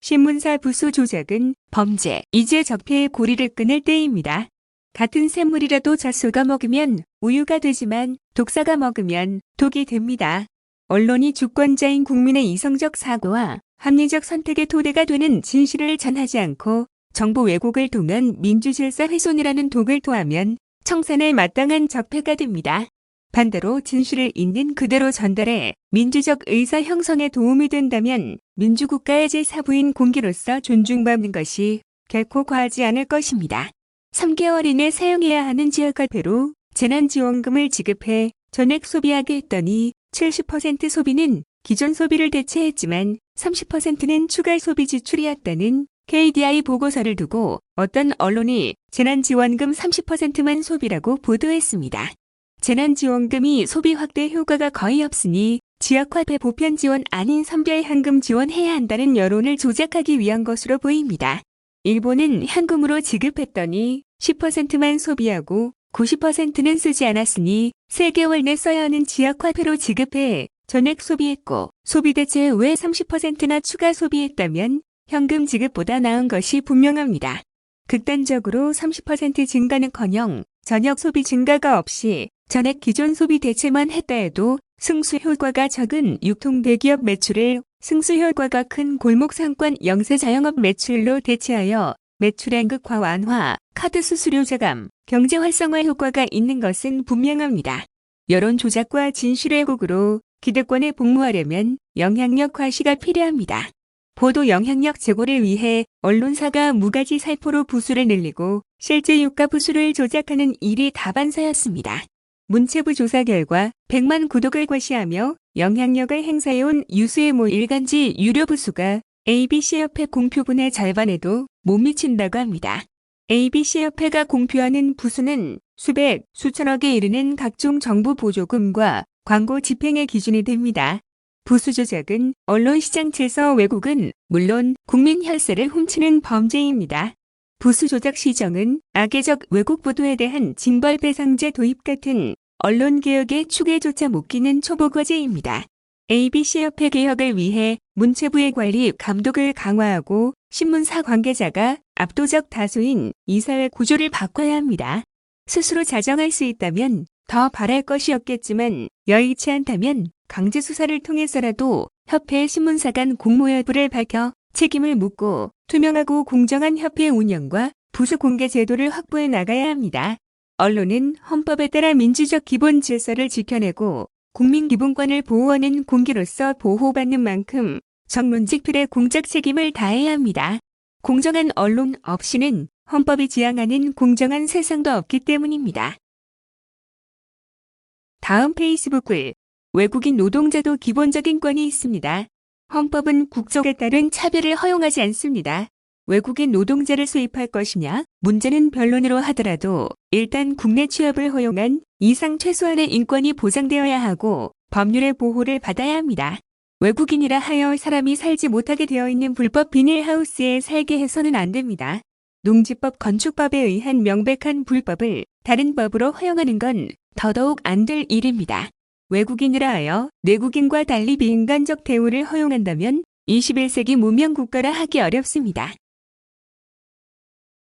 신문사 부수 조작은 범죄, 이제 적폐의 고리를 끊을 때입니다. 같은 샘물이라도 젖소가 먹으면 우유가 되지만 독사가 먹으면 독이 됩니다. 언론이 주권자인 국민의 이성적 사고와 합리적 선택의 토대가 되는 진실을 전하지 않고 정보 왜곡을 통한 민주질서 훼손이라는 독을 토하면 청산에 마땅한 적폐가 됩니다. 반대로 진실을 있는 그대로 전달해 민주적 의사 형성에 도움이 된다면 민주국가의 제4부인 공기로서 존중받는 것이 결코 과하지 않을 것입니다. 3개월 이내 사용해야 하는 지역화폐로 재난지원금을 지급해 전액 소비하게 했더니 70% 소비는 기존 소비를 대체했지만 30%는 추가 소비 지출이었다는 KDI 보고서를 두고 어떤 언론이 재난지원금 30%만 소비라고 보도했습니다. 재난지원금이 소비 확대 효과가 거의 없으니 지역화폐 보편 지원 아닌 선별 현금 지원해야 한다는 여론을 조작하기 위한 것으로 보입니다. 일본은 현금으로 지급했더니 10%만 소비하고 90%는 쓰지 않았으니 3개월 내 써야 하는 지역화폐로 지급해 전액 소비했고 소비 대체 왜 30%나 추가 소비했다면 현금 지급보다 나은 것이 분명합니다. 극단적으로 30% 증가는커녕 전역 소비 증가가 없이 전액 기존 소비 대체만 했다 해도 승수 효과가 적은 유통 대기업 매출을 승수 효과가 큰 골목 상권 영세 자영업 매출로 대체하여 매출행극화 완화, 카드 수수료 저감, 경제 활성화 효과가 있는 것은 분명합니다. 여론 조작과 진실 왜곡으로 기득권에 복무하려면 영향력 과시가 필요합니다. 보도 영향력 제고를 위해 언론사가 무가지 살포로 부수를 늘리고 실제 유가 부수를 조작하는 일이 다반사였습니다. 문체부 조사 결과 100만 구독을 과시하며 영향력을 행사해온 유수의 모 일간지 유료 부수가 ABC협회 공표분의 절반에도 못 미친다고 합니다. ABC협회가 공표하는 부수는 수백, 수천억에 이르는 각종 정부 보조금과 광고 집행의 기준이 됩니다. 부수 조작은 언론시장 질서 왜곡은 물론 국민 혈세를 훔치는 범죄입니다. 부수 조작 시정은 악의적 왜곡 보도에 대한 징벌 배상제 도입 같은 언론개혁의 축에조차 못 끼는 초보과제입니다. ABC협회 개혁을 위해 문체부의 관리 감독을 강화하고 신문사 관계자가 압도적 다수인 이사회 구조를 바꿔야 합니다. 스스로 자정할 수 있다면 더 바랄 것이 없겠지만 여의치 않다면 강제 수사를 통해서라도 협회 신문사 간 공모 여부를 밝혀 책임을 묻고 투명하고 공정한 협회 운영과 부수 공개 제도를 확보해 나가야 합니다. 언론은 헌법에 따라 민주적 기본 질서를 지켜내고 국민 기본권을 보호하는 공기로서 보호받는 만큼 정론직필의 공적 책임을 다해야 합니다. 공정한 언론 없이는 헌법이 지향하는 공정한 세상도 없기 때문입니다. 다음 페이스북 글. 외국인 노동자도 기본적인 권이 있습니다. 헌법은 국적에 따른 차별을 허용하지 않습니다. 외국인 노동자를 수입할 것이냐? 문제는 변론으로 하더라도 일단 국내 취업을 허용한 이상 최소한의 인권이 보장되어야 하고 법률의 보호를 받아야 합니다. 외국인이라 하여 사람이 살지 못하게 되어 있는 불법 비닐하우스에 살게 해서는 안 됩니다. 농지법 건축법에 의한 명백한 불법을 다른 법으로 허용하는 건 더더욱 안 될 일입니다. 외국인이라 하여 내국인과 달리 비인간적 대우를 허용한다면 21세기 문명 국가라 하기 어렵습니다.